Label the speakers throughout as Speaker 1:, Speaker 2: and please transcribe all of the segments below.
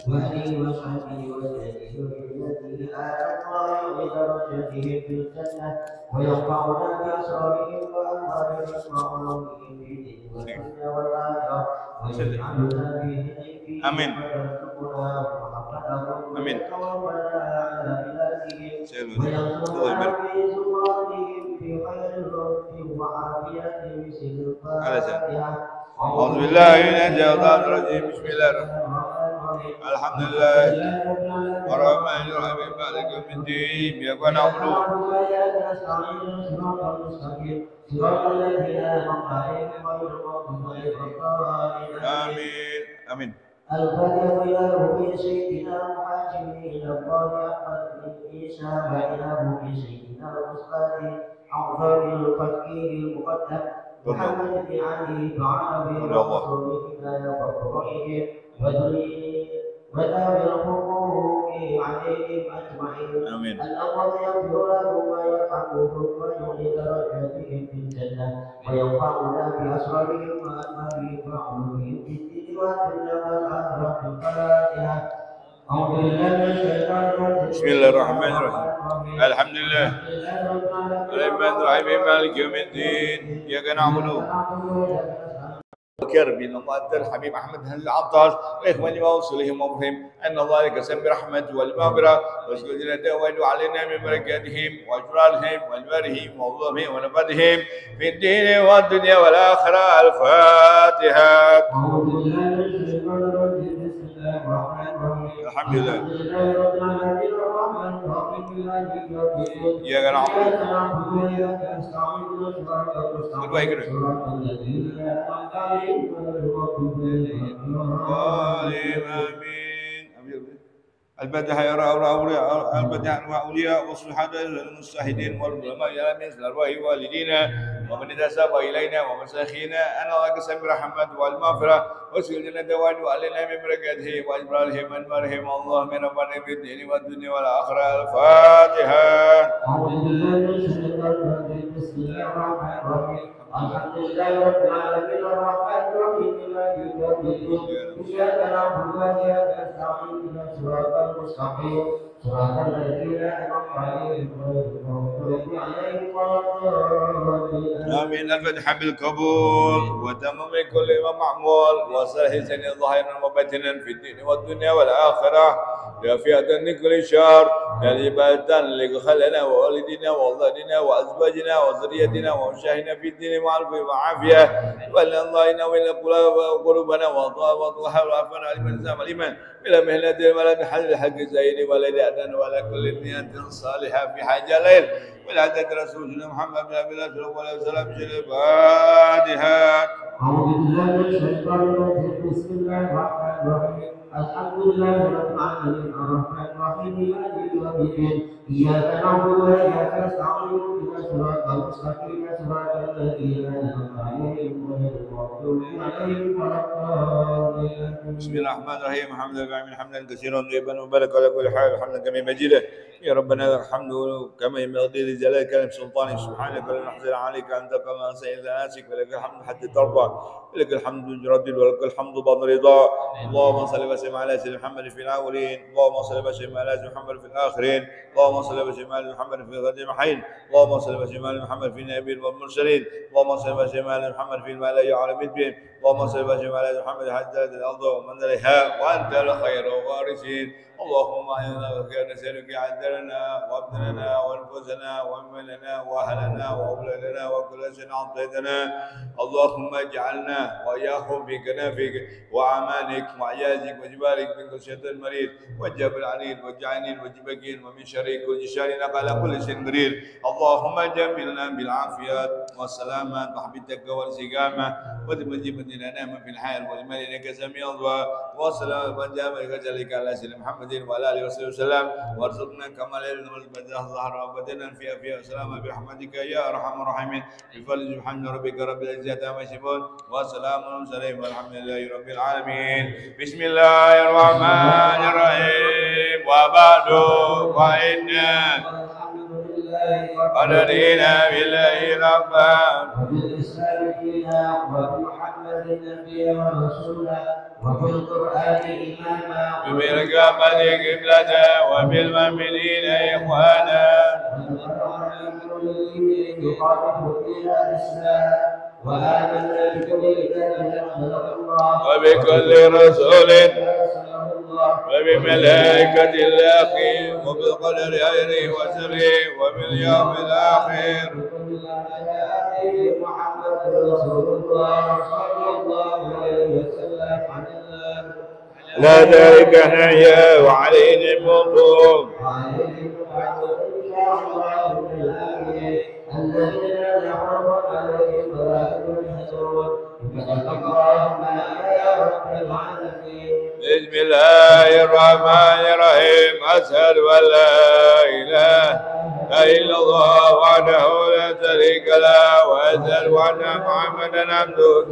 Speaker 1: وآله وصحبه وسلم بذريته آل الله بدرجته في الجنة ويرفعنا بأسرارهم وأنوارهم وعلومهم في الدين والدنيا والآخرة ويجعلنا في
Speaker 2: آمين آمين
Speaker 1: ويتوفنا على بلادهم وينصرنا في زمرتهم في خير الرد وعافيته بسر الفاتحة
Speaker 2: أعوذ بالله من الشيطان الرجيم بسم الله الرحمن الرحيم الحمد لله الرحمن الرحيم مالك يوم الدين إياك نعبد
Speaker 1: وإياك نستعين صراط المستقيم صراط الذين أنعمت عليهم غير المغضوب عليهم ولا الضالين
Speaker 2: آمين آمين
Speaker 1: الفاتحة إلى روح سيدنا محاكم إلى الله أحمد بن عيسى وإلى روح سيدنا المصطفى أعظم الفقيه المقدم محمد بن علي فعلى برسوله وفروعه وداوي الحقوق عليهم أجمعين
Speaker 2: آمين
Speaker 1: اللهم يغفر لهم ويرحمهم ويعلي درجاتهم في الجنة وينفعنا بأسرارهم وأنوارهم وعلومهم في الدين والدنيا والآخرة الفاتحة أعوذ بالله من الشيطان الرجيم
Speaker 2: بسم الله الرحمن الرحيم الحمد لله الرحمن الرحيم مالك يوم الدين إياك نعبد بكر بن مؤثر حبيب أحمد هل العطاس وإخواني وأوصلهم وأمرهم أن ذلك سم برحمة والمغفرة واسجدنا وأدعو علينا من بركاتهم وأجرارهم وأنوارهم وظلمهم ونفذهم في الدين والدنيا والآخرة الفاتحة الحمد لله إياك نعبد
Speaker 1: وإياك نستعين
Speaker 2: آمين البدح يرى البدح وأولياء والصحابة المستحدين والعلماء يرى مثل أرواح والدينا ومن تساب إلينا ومساخينا أن الله قسم برحمة والمغفرة وسجدنا دواد وعلينا من بركاته وإبراهيم أنوارهم الله من ربنا في الدين والدنيا والآخرة الفاتحة
Speaker 1: بسم الله الرحمن الرحيم الحمد لله رب العالمين الرحمن الرحيم مالك يوم الدين إياك نعبد وإياك نستعين اهدنا الصراط المستقيم صراط الذين أنعمت عليهم غير المغضوب عليهم ولا الضالين
Speaker 2: آمين الفتح بالقبول وتمم كل ما معمول وصلح سن ظاهرا وباطنا في الدين والدنيا والآخرة كافية لكل شر كالعبادة لخلنا ووالدنا وأولادنا وأزواجنا وذريتنا ومشاهدنا في الدين معروف وعافية ولا الله وإلى قلوبنا وطهر وعافنا لمن زام الإيمان إلى مهنة ولا بحل الحق زين ولا دعنا ولا كل نية صالحة في حاجة الليل والعدد رسولنا محمد بن عبد الله صلى الله عليه وسلم الفاتحة
Speaker 1: أعوذ بالله من الشيطان الرجيم بسم الله الرحمن الرحيم الحمد لله رب العالمين الرحمن الرحيم مالك يوم الدين إياك نعبد وإياك نستعين اهدنا الصراط المستقيم صراط الذين أنعمت عليهم غير المغضوب عليهم ولا الضالين
Speaker 2: بسم الله الرحمن الرحيم الحمد لله حمدا كثيرا طيبا مبارك على كل حال الحمد كما مجيده يا ربنا الحمد كما ينبغي لجلال كلام سلطانك سبحانك لا نحصي عليك انت كما سئل ناسك ولك الحمد حتى ترضى ولك الحمد جردد ولك الحمد بعد رضا اللهم صل وسلم على سيدنا محمد في الاولين اللهم صل وسلم على سيدنا محمد في الاخرين اللهم صل وسلم على محمد في غد المحين اللهم صل وسلم على محمد في النبي والمرسلين اللهم صل وسلم على محمد في الملأ على الدين اللهم صل وسلم على محمد حتى الارض ومن عليها وانت الخير الوارثين اللهم انا نسالك عدلنا وابدلنا وانفسنا واملنا واهلنا واولادنا وكل شيء اعطيتنا اللهم اجعلنا واياهم في كنافك واعمانك وعيازك وجبالك من كل شيطان مريض والجبل العنيد والجعانين والجبكين ومن شر كل شر على كل شيء قدير اللهم جملنا بالعافيه والسلامه وحبيبتك والسقامه وتمجيب لنا في الحال والمال انك سميع الدعاء والسلام وجابك ذلك على سيدنا محمد وعلى اله وصحبه وسلم وارزقنا كمال العلم والبدء ظهر وبدنا فيها وسلام برحمتك يا ارحم الراحمين بفضل سبحان ربك رب العزه عما يصفون وسلام على المرسلين والحمد لله رب العالمين بسم الله الرحمن الرحيم وبعد فإن ورضينا بالله ربا
Speaker 1: وبالإسلام دينا وبمحمد نبيا ورسولا وبالقرآن إماما
Speaker 2: وبالقامة قبلة وبالمؤمنين إخوانا
Speaker 1: وآمنا بكل كتاب خلق الله
Speaker 2: وبكل رسول وبملائكة الله وبالقدر خيره وشره وباليوم الآخر
Speaker 1: محمد رسول الله صلى الله عليه وسلم عن الله
Speaker 2: لا ذلك نحيا وعليه نموت
Speaker 1: الذين يعرض عليهم ملائكة الحسود اللهم يا رب العالمين.
Speaker 2: بسم الله الرحمن الرحيم أشهد أن لا إله إلا الله وحده لا شريك له وأشهد أن محمدا عبده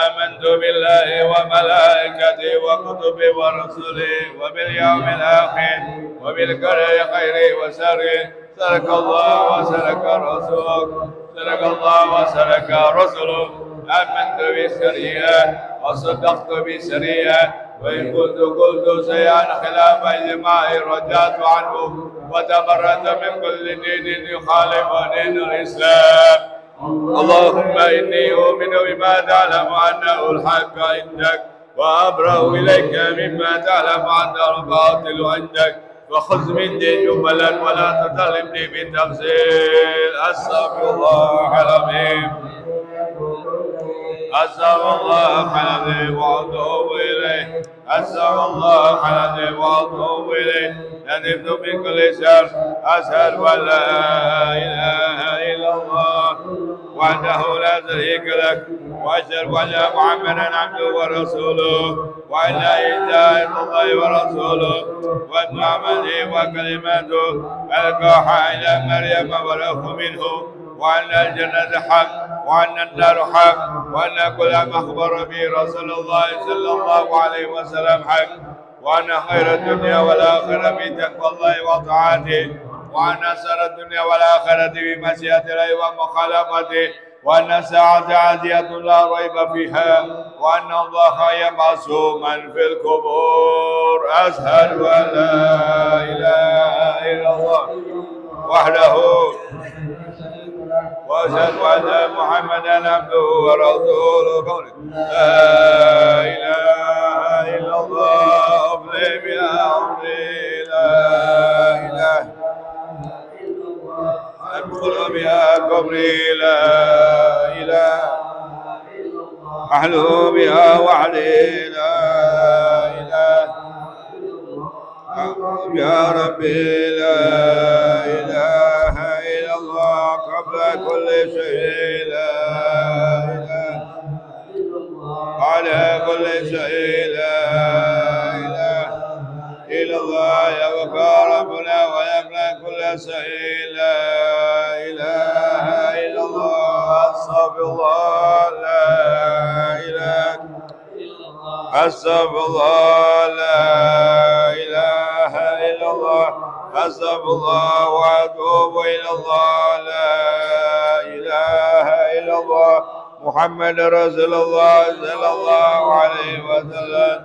Speaker 2: آمنت بالله وملائكته وكتبه ورسله وباليوم الآخر وبالقدر خيره وشره صدق الله وصدق رسوله صدق الله وصدق رسوله آمنت بالشريعة وصدقت بالشريعة وإن كنت قلت شيئا خلاف إجماع رجعت عنه وتبرأت من كل دين يخالف دين الإسلام. اللهم إني أؤمن بما تعلم أنه الحق عندك وأبرأ إليك مما تعلم أنه الباطل عندك وخذ مني جملا ولا تظلمني بالتفصيل. أستغفر الله العظيم أستغفر الله العظيم وأتوب إليه أستغفر الله العظيم وأتوب إليه ندمت من كل شر أشهد أن لا إله إلا الله وحده لا شريك له وأشهد أن محمدا عبده ورسوله وأن لا إله إلا الله ورسوله وأن عمله وكلماته ألقاها إلى مريم وروح منه وأن الجنة حق وأن النار حق وأن كل ما أخبر به رسول الله صلى الله عليه وسلم حق وأن خير الدنيا والآخرة بتقوى الله وطاعته وأن سر الدنيا والآخرة بمشيئة الله ومخالفته وأن الساعة عادية لا ريب فيها وأن الله يبعث من في القبور. أشهد أن لا إله إلا الله وحده وأشهد أن محمدا عبده ورسوله. قولك لا إله إلا الله أفلح بها أمري لا إله أدخل بها قبري لا إله أحلو بها وحدي لا إله يا ربي لا إله إلا الله قبل كل شيء لا إله على كل شيء لا إله إلا الله يبقى ربنا ويبقى كل شيء لا إله إلا الله. أستغفر الله لا إله أستغفر الله لا إله إلا الله أستغفر الله وأتوب إلى الله لا إله إلا الله محمد رسول الله صلى الله عليه وسلم.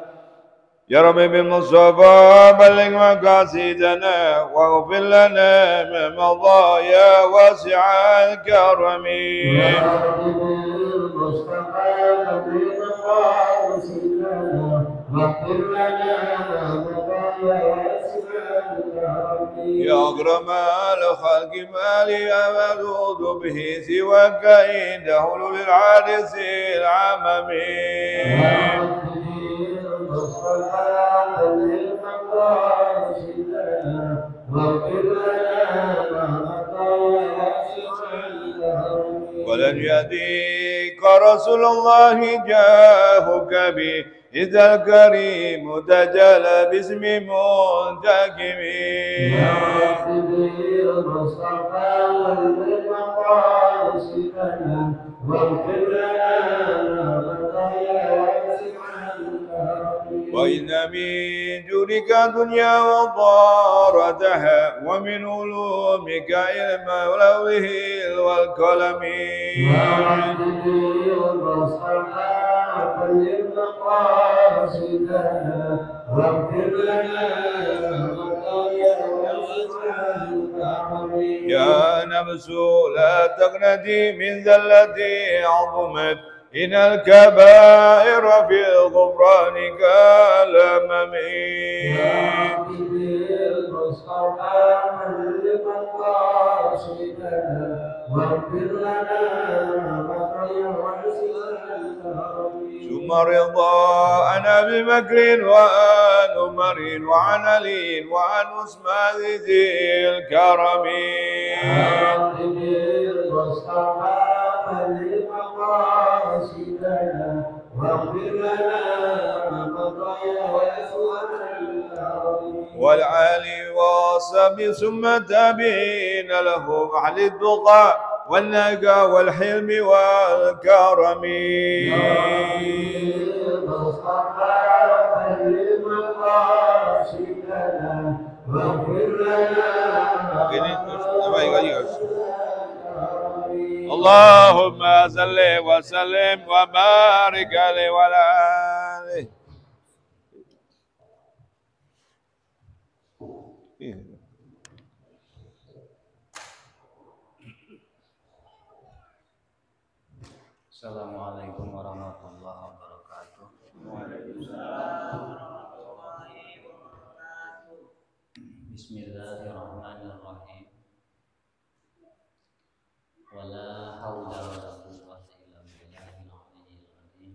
Speaker 2: يا رب بالمصطفى بلغ مقاصدنا واغفر لنا ما مضى يا واسع الكرم.
Speaker 1: يا رب بالمصطفى بلغ مقاصدنا واغفر لنا ما مضى يا واسع الكرم.
Speaker 2: يا أكرم الخلق ما لي أمدود به سواك عند حلول الحادث العمم. ولن يهديك رسول الله جاهك به إذا الكريم تجلى باسم منتكم.
Speaker 1: يا ربي المصطفى والمقاصدنا واغفر لنا ما مضى يا واسع الكرم.
Speaker 2: وإن من جودك دنيا وضارتها ومن علومك علم اللوح والقلم
Speaker 1: واغفر لنا
Speaker 2: يا نفس لا تقنتي من ذلتي عظمت إن الكبائر في الغفران كالأمم
Speaker 1: واغفر لنا
Speaker 2: ثم رضاءنا بمكر وعن عمر وعن علي وعن عثمان ذي الكرم والعالي والصبي ثم تابعين له أهل التقى والنجا والحلم والكرم اللهم صل وسلم وبارك عليه وعلى آله.
Speaker 3: Assalamualaikum warahmatullahi wabarakatuh. Bismillahirrahmanirrahim. Wala haula wala quwwata illa billahil aliyyil azim.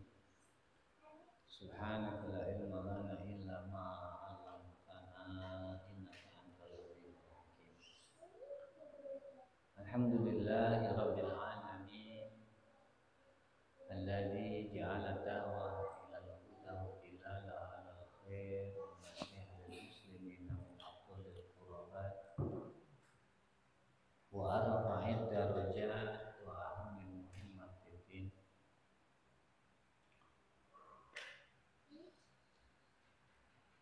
Speaker 3: Subhanaka la ilma lana illa ma 'allamtana innaka antal alimul hakim. Alhamdulillahi rabbil alamin. Alladzi ja'ala da'wah ilal huda wa dilala 'alal khair wa nasiha lil muslimina min afdhalil qurbat wa arfa'id darajat wa ahamil muhimmat fiddin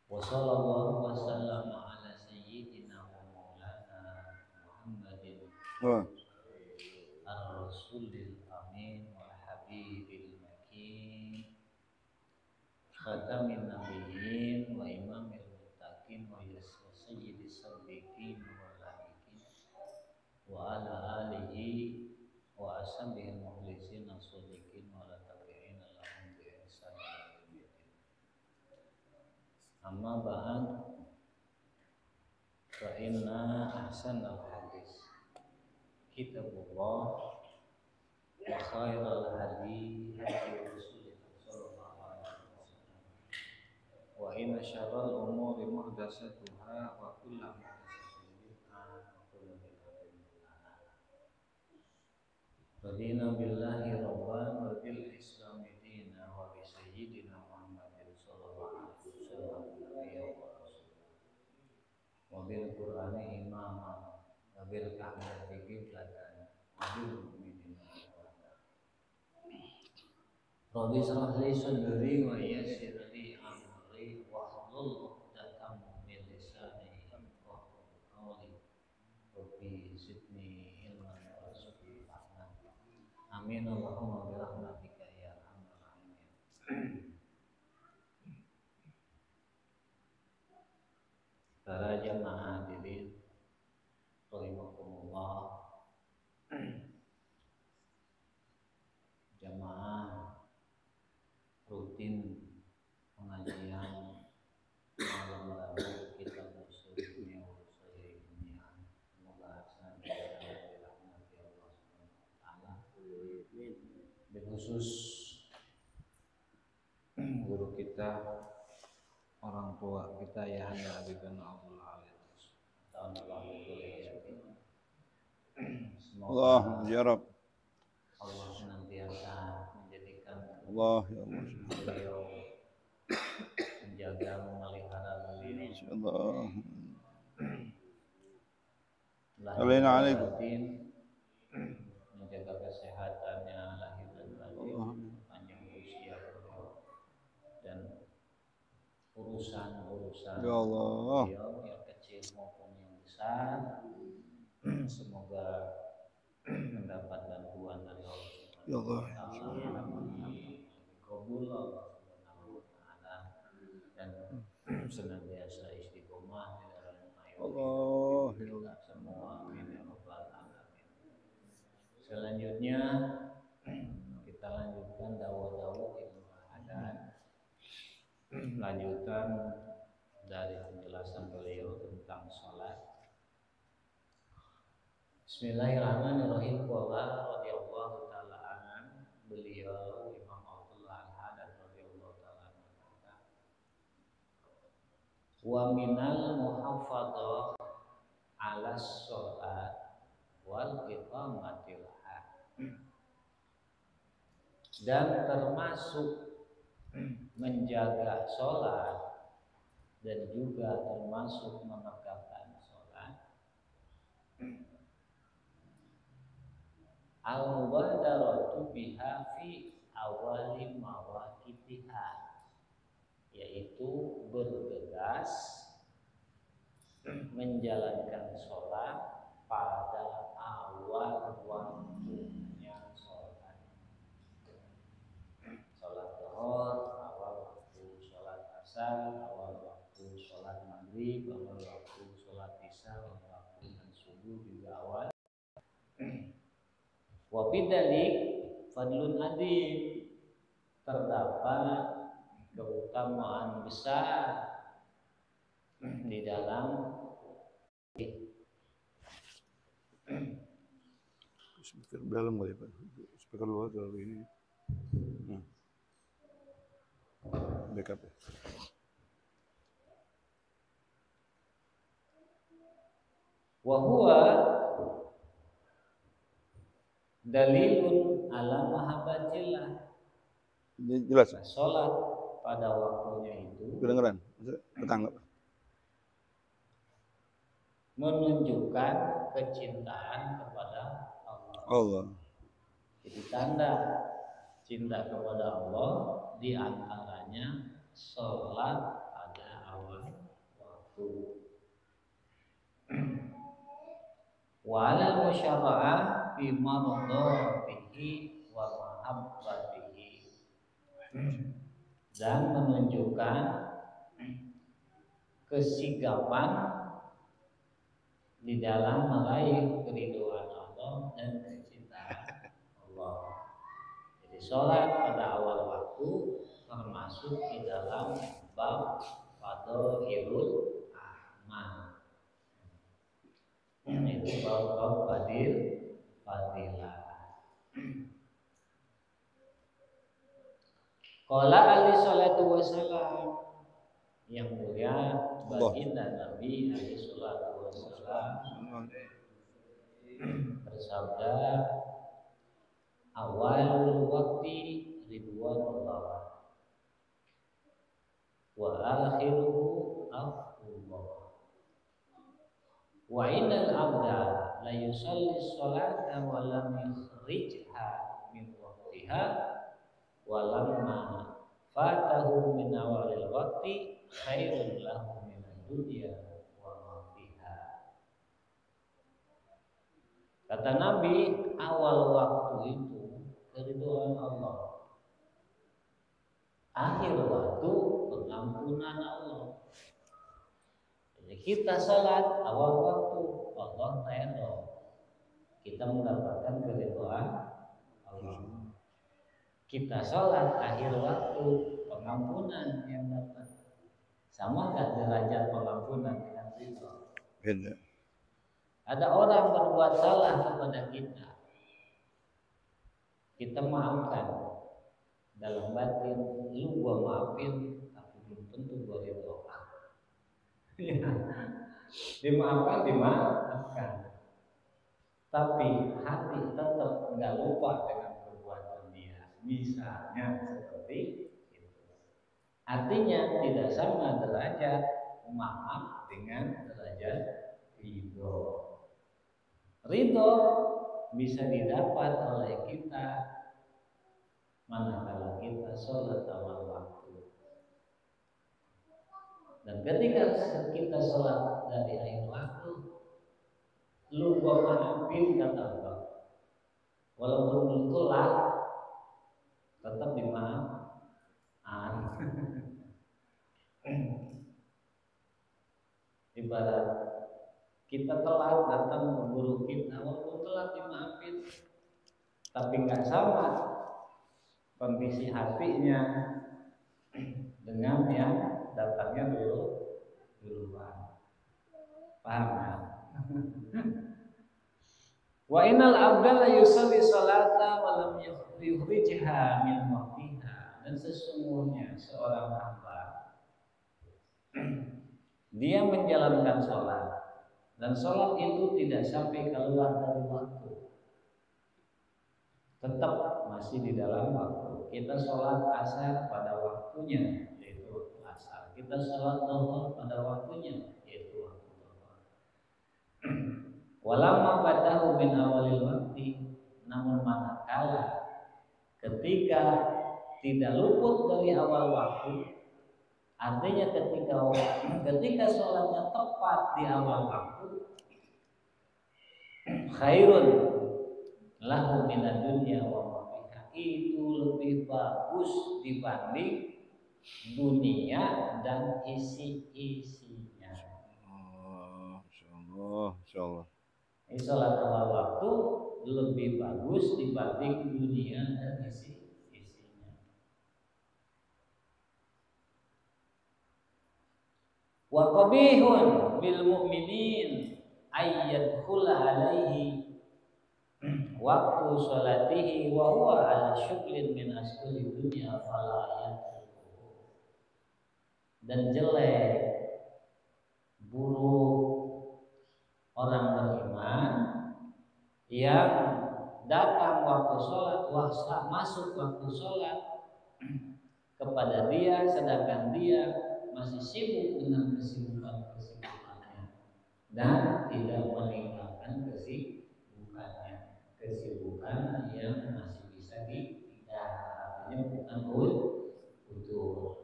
Speaker 3: wa sallallahu wa sallama ala sayyidina wa maulana Muhammadin ar-rasulil amin wal habibil makin khatamin nabiyyin wa imamil muttaqin wa sayyidis sabiqin wal lahiqin wa ala alihi wa ashabihi mukhlisin as-sadiqin wa la tabi'in lahum bi ihsan ila yaumil. Amma ba'd, fa inna ahsanal hadis kitabullah wa khairal hadi hadi Rasulillah sallallahu alaihi wasallam wa inna syarral umuri muhdatsatuha wa kullu muhdatsatin bid'ah wa kullu bid'atin dhalalah. Radina billahi rabban wa bil islami dina wa bi sayyidina Muhammadin sallallahu alaihi wasallam nabiyyan wa rasulah wa bil qur'ani imama wa bil ka'bati qiblatan wa bil mu'minina ikhwana. Rabbi shrah li sadri wa yassir li amri wa hlul 'uqdatam min lisani yafqahu qawli. Rabbi zidni ilman warzuqni fahman. Amin Allahumma bi rahmatika ya arhamar rahimin. Para jamaah hadirin rahimakumullah. Jamaah rutin pengajian malam Rabu kita bersyukur pembahasan rahmati Allah Subhanahu wa taala. Khusus guru kita, orang tua kita ya Handa Habibana Abdul Alim.
Speaker 2: Allah ya Rabb.
Speaker 3: Allah senantiasa menjadikan
Speaker 2: Allah ya Allah.
Speaker 3: beliau menjaga memelihara beliau.
Speaker 2: Insyaallah.
Speaker 3: Lahir dan
Speaker 2: Alaikum.
Speaker 3: batin, menjaga kesehatannya lahir dan batin, panjang usia beliau, dan urusan-urusan
Speaker 2: Ya Allah.
Speaker 3: beliau yang kecil maupun yang besar. Semoga mendapat bantuan dari Allah
Speaker 2: Ya Allah.
Speaker 3: Subhanahu wa taala, kabul Allah Subhanahu wa taala, dan senantiasa istiqomah di dalam
Speaker 2: Allah. Ya
Speaker 3: kita
Speaker 2: Allah.
Speaker 3: semua. Amin ya rabbal alamin. Selanjutnya kita lanjutkan dakwah-dakwah ilmu adat, lanjutan dari penjelasan beliau tentang sholat. Bismillahirrahmanirrahim. Qala radhiyallahu taala an, beliau Imam Abdullah Al-Haddad radhiyallahu taala berkata, wa minal muhafadzah ala sholat wal iqamatil haq, dan termasuk menjaga sholat dan juga termasuk menegakkan sholat, al-mubadaratu biha fi awali mawaqitiha, yaitu bergegas menjalankan sholat pada awal waktunya sholat. Sholat zuhur awal waktu, sholat asar awal waktu, sholat maghrib awal waktu, sholat isya awal waktu, dan subuh juga awal. Wa bidzalik fadlun adzim, terdapat keutamaan besar di dalam
Speaker 2: Speaker dalam kali Pak. Speaker luar terlalu ini. Backup ya.
Speaker 3: wa huwa dalilun ala mahabbatillah.
Speaker 2: Ini jelas.
Speaker 3: Sholat pada waktunya itu
Speaker 2: Kedengeran? Tetangga.
Speaker 3: menunjukkan kecintaan kepada Allah.
Speaker 2: Allah.
Speaker 3: Jadi tanda cinta kepada Allah diantaranya sholat pada awal waktu. Wala musyara'ah fi mardatihi wa mahabbatihi, dan menunjukkan kesigapan di dalam meraih keridhaan Allah dan kecintaan Allah. Jadi sholat pada awal waktu termasuk di dalam bab fadhailul a'mal. Itu bab fadilah. Qala alaihi salatu wassalam, yang mulia baginda Nabi alaihi salatu wassalam bersabda, awalul waqti ridwanullah wa akhiruhu afullah, wa innal abda la yusalli sholata wa lam yukhrijha min waqtiha wa lamma fatahu min awalil waqti khairun lahu min dunya wa ma fiha. Kata Nabi, awal waktu itu keridhaan Allah, akhir waktu pengampunan Allah. Jadi kita salat awal waktu, Allah ridho, kita mendapatkan keridhaan Allah. Kita sholat akhir waktu, pengampunan yang dapat. Sama gak derajat pengampunan dengan ridho?
Speaker 2: Beda.
Speaker 3: Ada orang berbuat salah kepada kita maafkan dalam batin, lu gua maafin, tapi belum tentu gua ridho. Dimaafkan, tapi hati tetap nggak lupa dengan perbuatan dia. Misalnya seperti itu. Artinya tidak sama derajat maaf dengan derajat ridho. Ridho bisa didapat oleh kita manakala kita sholat awal waktu. Dan ketika kita sholat dari akhir waktu, lu gua maafin kata Allah. Walaupun belum telat, tetap dimaafkan. Ibarat kita telat datang ke guru kita, walaupun telat dimaafin, tapi nggak sama kondisi hatinya dengan yang datangnya duluan. Paham ya? Wa innal abda la yusalli salata wa lam yukhrijha min waqtiha. Dan sesungguhnya seorang hamba dia menjalankan sholat dan sholat itu tidak sampai keluar dari waktu, tetap masih di dalam waktu. Kita sholat asar pada waktunya, yaitu asar. Kita sholat zuhur pada waktunya, yaitu waktu zuhur. Walamma fatahu min awalil waktu, namun manakala ketika tidak luput dari awal waktu, artinya ketika sholatnya tepat di awal waktu, khairun lahu minad dunya wa ma fiha, itu lebih bagus dibanding dunia dan isi-isinya.
Speaker 2: Insyaallah.
Speaker 3: Sholat awal waktu lebih bagus dibanding dunia dan isi-isinya. Wa qabihun bil mu'minin ayyadkhula alaihi waktu sholatihi wa huwa ala syuklin min asqali dunya fala yatruku. Dan jelek, buruk orang beriman yang datang waktu sholat, masuk waktu sholat kepada dia, sedangkan dia masih sibuk dengan kesibukannya dan tidak meninggalkan kesibukan yang masih bisa ditinggal, artinya bukan utuh.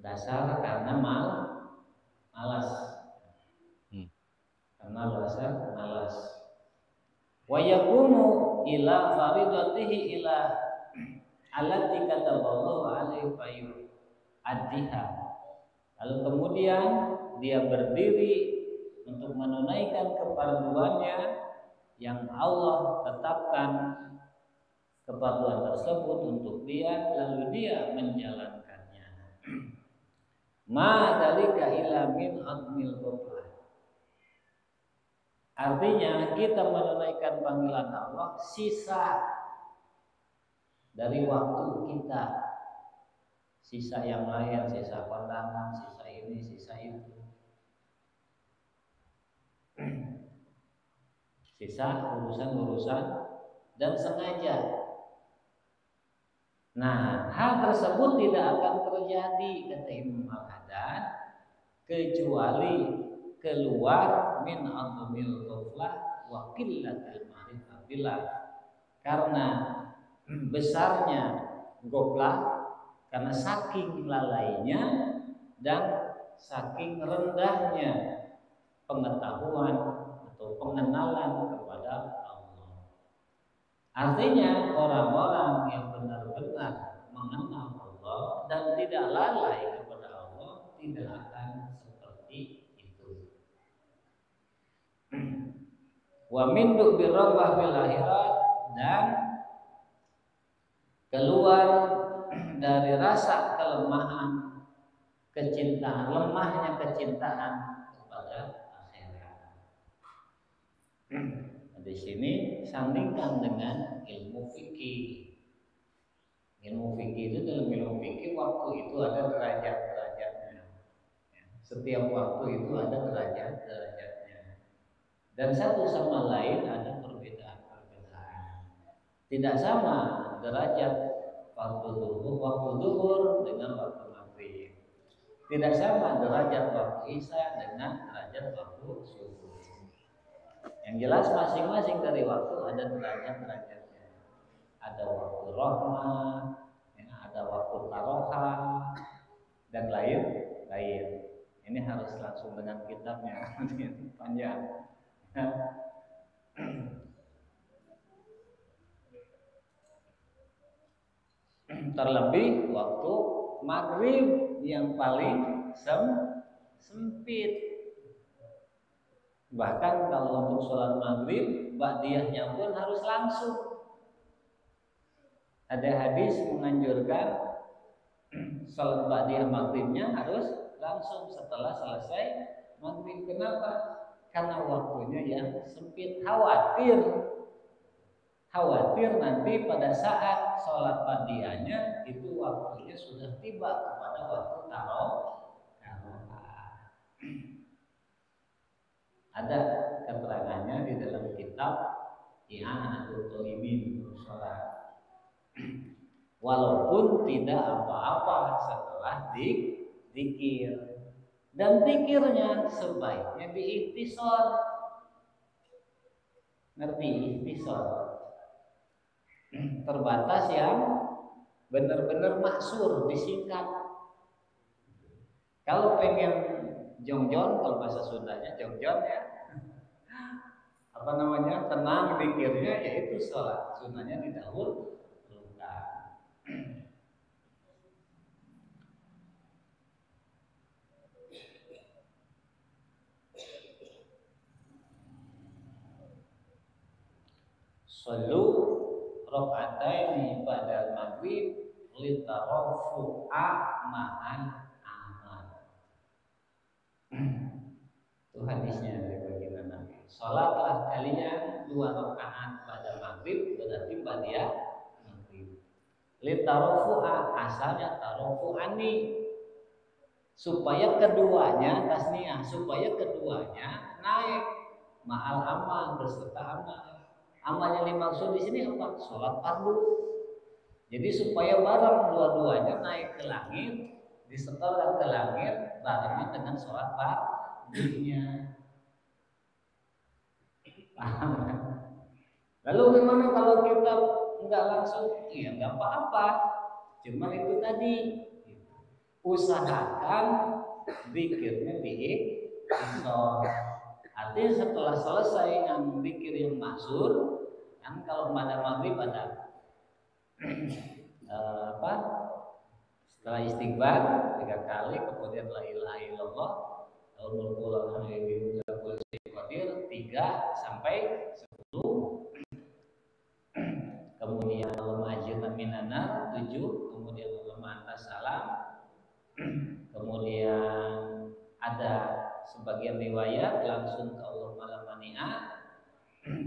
Speaker 3: Dasar karena malas. Karena dasar malas. Wa yaqumu ila faridatihi ila allati kataballahu alaihi fayu addiha. Lalu kemudian dia berdiri untuk menunaikan kefarduannya yang Allah tetapkan kefarduan tersebut untuk dia, lalu dia menjalankannya. Ma dalika ila min admil ghaflah. Artinya kita menunaikan panggilan Allah sisa dari waktu kita, sisa yang lain, sisa kondangan, sisa ini, sisa itu, sisa urusan-urusan dan sengaja. Nah, hal tersebut tidak akan terjadi, kata Imam Al-Haddad, kecuali keluar min admil ghaflah wa qillatil ma'rifah billah. Karena besarnya ghaflah, karena saking lalainya dan saking rendahnya pengetahuan atau pengenalan kepada Allah. Artinya orang-orang yang benar-benar mengenal Allah dan tidak lalai kepada Allah tidak akan seperti itu. Wa min birrabbah fil akhirat, dan keluar dari rasa kelemahan, kecintaan, lemahnya kecintaan kepada akhirat. Di sini sandingkan dengan ilmu fikih. Ilmu fikih itu, dalam ilmu fikih waktu itu ada derajat-derajatnya. Setiap waktu itu ada derajat-derajatnya. Dan satu sama lain ada perbedaan-perbedaan. Tidak sama derajat waktu zuhur dengan waktu maghrib. Tidak sama derajat waktu isya dengan derajat waktu subuh. Yang jelas masing-masing dari waktu ada derajat-derajatnya. Ada waktu rahmat, ada waktu taroha dan lain-lain. Ini harus langsung dengan kitabnya, panjang. Terlebih waktu maghrib yang paling sempit. Bahkan kalau untuk sholat maghrib, ba'diyahnya pun harus langsung. Ada hadis menganjurkan sholat ba'diyah maghribnya harus langsung setelah selesai maghrib. Kenapa? Karena waktunya yang sempit. Khawatir nanti pada saat sholat ba'diyahnya itu waktunya sudah tiba kepada waktu taroh. Ada keterangannya di dalam kitab I'anatul Talibin sholat. Walaupun tidak apa-apa setelah zikir, dan zikirnya sebaiknya diikhtisar. Ngerti ikhtisar? Terbatas yang benar-benar maksur, disingkat. Kalau pengen jongjon, kalau bahasa Sundanya jongjon ya, apa namanya, tenang zikirnya, yaitu sholat sunnahnya didahulukan. Sallu raka'ataini ba'dal maghrib litarafu'a ma'an amal. Itu hadisnya dari baginda Nabi. Salatlah kalian 2 rakaat pada maghrib, berarti ba'diyah maghrib. Litarafu'a, asalnya tarafu'ani, supaya keduanya tasniyah, supaya keduanya naik ma'al amal, berserta amal. Amal yang dimaksud di sini apa? Sholat fardu. Jadi supaya bareng dua-duanya naik ke langit, disetorkan ke langit barengan dengan sholat fardunya. Paham? Lalu gimana kalau kita nggak langsung? Ya nggak apa-apa. Cuma itu tadi, usahakan zikirnya diikhtisar. Artinya setelah selesai yang zikir yang maksur, kan kalau pada maghrib ada setelah istighfar 3 kali, kemudian la ilaha illallah, al-mulku alhamdulillah 3 sampai 10, kemudian Allahumma ajirna minan nar 7, kemudian Allahumma antas salam, kemudian ada sebagian riwayat langsung ke Allahumma la mani'a,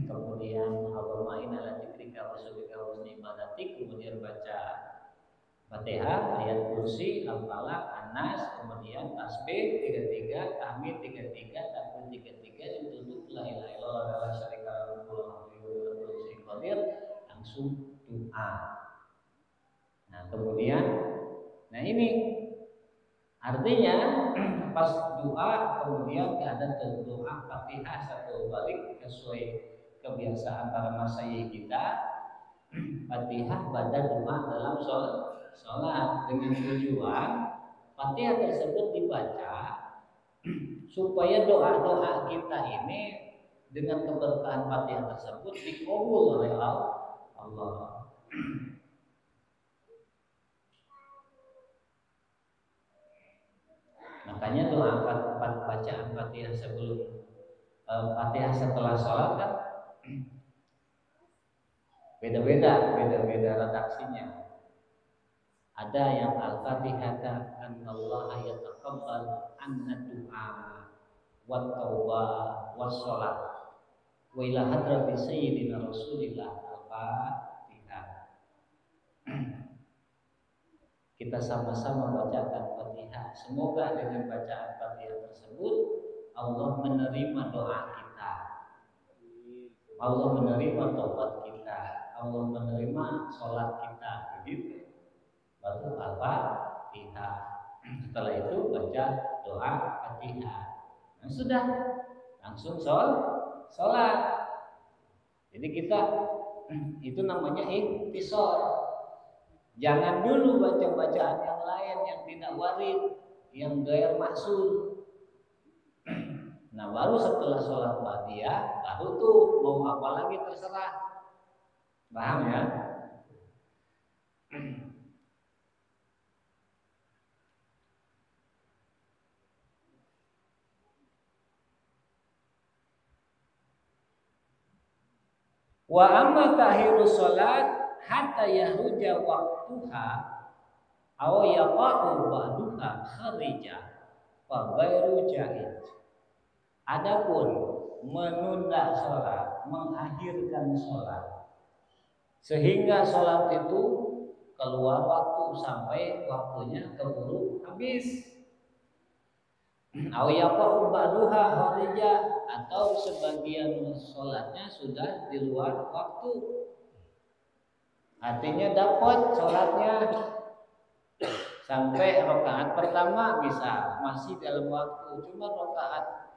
Speaker 3: kemudian Allahumma inna ala dzikrika wa syukrika wa husni ibadatik, kemudian baca Fatihah, ayat kursi, Al-Falaq, An-Nas, kemudian tasbih 33, tahmid 33, takbir 33, ditutup la ilaha illallah wa la syarika lahu langsung doa. Nah, kemudian ini artinya pas doa kemudian keadaan doa Fatihah satu balik sesuai kebiasaan para masyayikh kita. Fatihah pada doa dalam sholat dengan tujuan Fatihah tersebut dibaca supaya doa-doa kita ini dengan keberkahan Fatihah tersebut dikabul oleh Allah. Makanya doa bacaan Fatihah sebelum Fatihah setelah sholat kan beda-beda redaksinya. Ada yang Al-Fatihata annallaha yataqabbal anna du'a wa taubah wa sholat wa ila hadrati sayyidina Rasulillah Al-Fatihah. Kita sama-sama bacakan Fatihah. Semoga dengan bacaan Fatihah tersebut Allah menerima doa kita, Allah menerima taubat kita, Allah menerima sholat kita, begitu. Baru Al-Fatihah. Setelah itu baca doa Fatihah. Nah, sudah langsung sholat. Jadi kita itu namanya ikhtisar. Jangan dulu baca bacaan yang lain yang tidak warid, yang gair maksud. Nah baru setelah sholat ba'diyah baru tuh mau apa lagi terserah. Paham ya? Wa amma tahiru sholat hatta yahruja waktuha aw yaqa'u ba'duha kharija fa ghairu jaiz. Adapun menunda sholat, mengakhirkan sholat sehingga sholat itu keluar waktu sampai waktunya keburu habis. Aw yaqa'u ba'duha kharija atau sebagian sholatnya sudah di luar waktu. Artinya dapat sholatnya sampai rakaat pertama bisa masih dalam waktu, cuma rakaat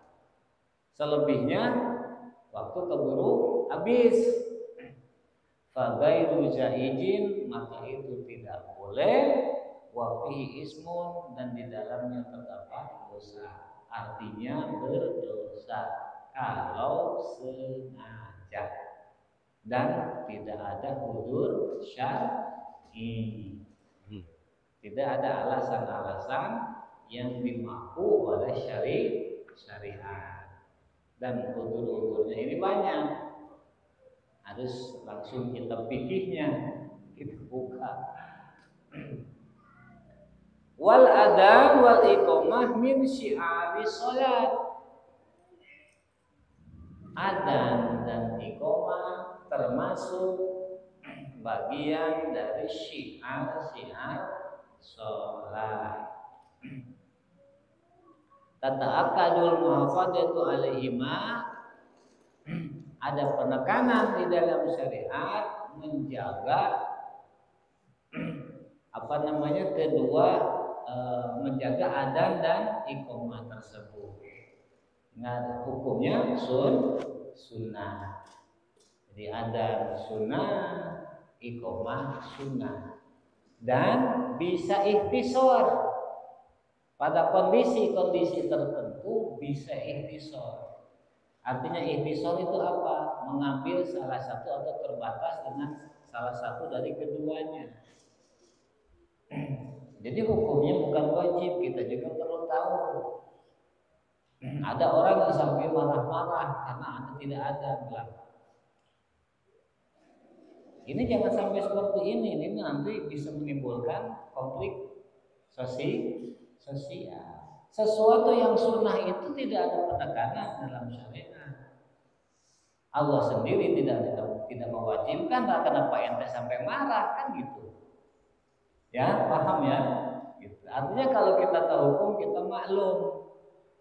Speaker 3: selebihnya waktu keburu habis. Fa ghairu jaizin, maka itu tidak boleh. Wa fihi ismun, dan di dalamnya terdapat dosa. Artinya berdosa kalau sengaja dan tidak ada udzur syar'i. Tidak ada alasan-alasan yang dimaku oleh syariat. Dan udzur-udzurnya ini banyak. Harus langsung kita pikirnya, kita buka. Wal adzan wal iqamah min syi'ari shalat. Adzan dan iqamah termasuk bagian dari syiar-syiar shalat. Tata'akkadul muhafadzatu alaihima, ada penekanan di dalam syariat menjaga kedua menjaga adzan dan iqamah tersebut. Nah, hukumnya sunnah. Jadi adzan sunnah, iqamah sunnah, dan bisa ikhtisar. Pada kondisi-kondisi tertentu bisa ikhtisar. Artinya ikhtisar itu apa? Mengambil salah satu atau terbatas dengan salah satu dari keduanya. Jadi hukumnya bukan wajib, kita juga perlu tahu. Ada orang yang sampai marah-marah karena ada tidak ada bilang. Ini jangan sampai seperti ini nanti bisa menimbulkan konflik sosial. Sesuatu yang sunnah itu tidak ada penekanan dalam syariat. Allah sendiri tidak mewajibkan, kenapa ente sampai marah, kan gitu. Ya, paham ya? Gitu. Artinya kalau kita tahu hukum kita maklum.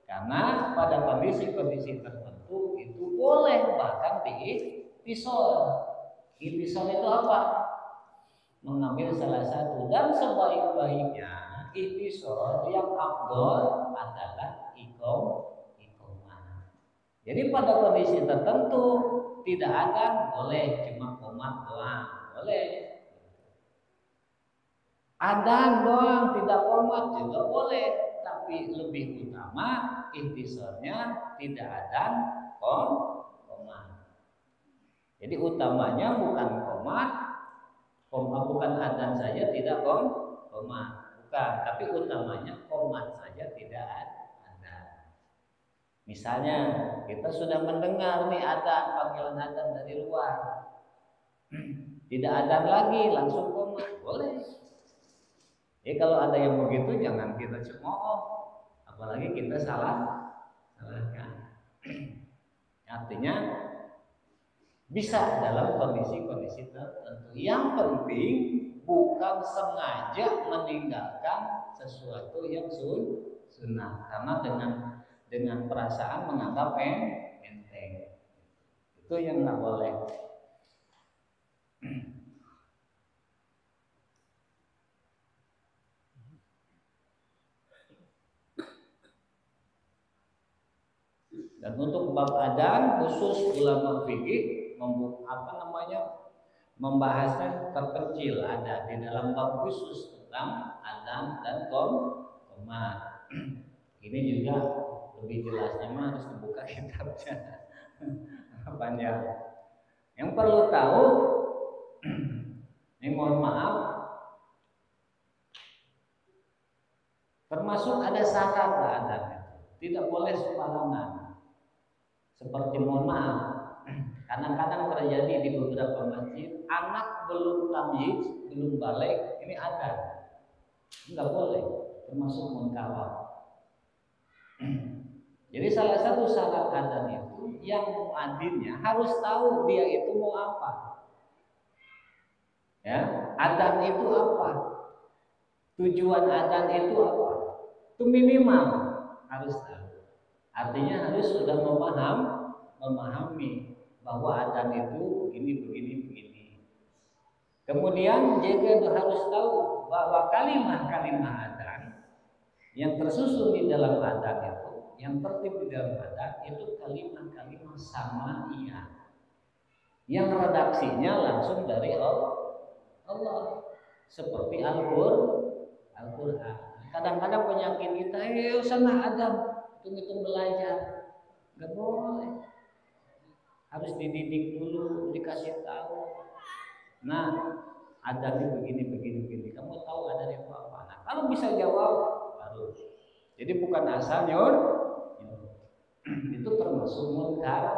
Speaker 3: Karena pada kondisi-kondisi tertentu itu boleh bahkan diikhtisar. Ikhtisar itu apa? Mengambil salah satu, dan sebaik-baiknya ikhtisar yang afdal adalah iqamah. Jadi pada kondisi tertentu tidak ada boleh, cuma qomat doang boleh. Adzan doang tidak qomat juga boleh, tapi lebih utama ikhtisarnya tidak adzan qomat. Jadi utamanya bukan qomat, bukan adzan saja tidak qomat, bukan, tapi utamanya qomat saja tidak ada. Misalnya kita sudah mendengar nih adzan, panggilan adzan dari luar, tidak adzan lagi langsung qomat, boleh. Jadi kalau ada yang begitu jangan kita cemooh, apalagi kita salahkan. Artinya bisa dalam kondisi-kondisi tertentu. Yang penting bukan sengaja meninggalkan sesuatu yang sunnah, karena dengan perasaan menganggap enteng. Itu yang nggak boleh. Dan untuk bab adzan khusus ulama fikih membahasnya terpencil, ada di dalam bab khusus tentang adzan dan qomat. Ini juga lebih jelasnya mah harus dibuka kitabnya. Panjang. Yang perlu tahu, ini mohon maaf, termasuk ada syarat adzan. Tidak boleh sembarangan. Seperti mohon maaf, kadang-kadang terjadi di beberapa masjid, anak belum tamyiz, belum balik, ini adzan. Enggak boleh, termasuk munkar. Jadi salah satu syarat adzan itu yang muadzinnya harus tahu dia itu mau apa. Ya, adzan itu apa? Tujuan adzan itu apa? Itu minimal harus tahu. Artinya harus sudah memahami bahwa adzan itu begini. Kemudian juga harus tahu bahwa kalimat-kalimat adzan yang tersusun di dalam adzan itu, yang tertib di dalam adzan itu kalimat-kalimat samaiyah yang redaksinya langsung dari Allah, seperti Al-Qur'an. Kadang-kadang penyakit kita, sana adzan, hitung-hitung belajar, nggak boleh. Harus dididik dulu, dikasih tahu. Nah, adzan begini. Kamu tahu adzan itu apa? Nah, kalau bisa jawab baru. Jadi bukan asal nyur. Itu termasuk munkarat.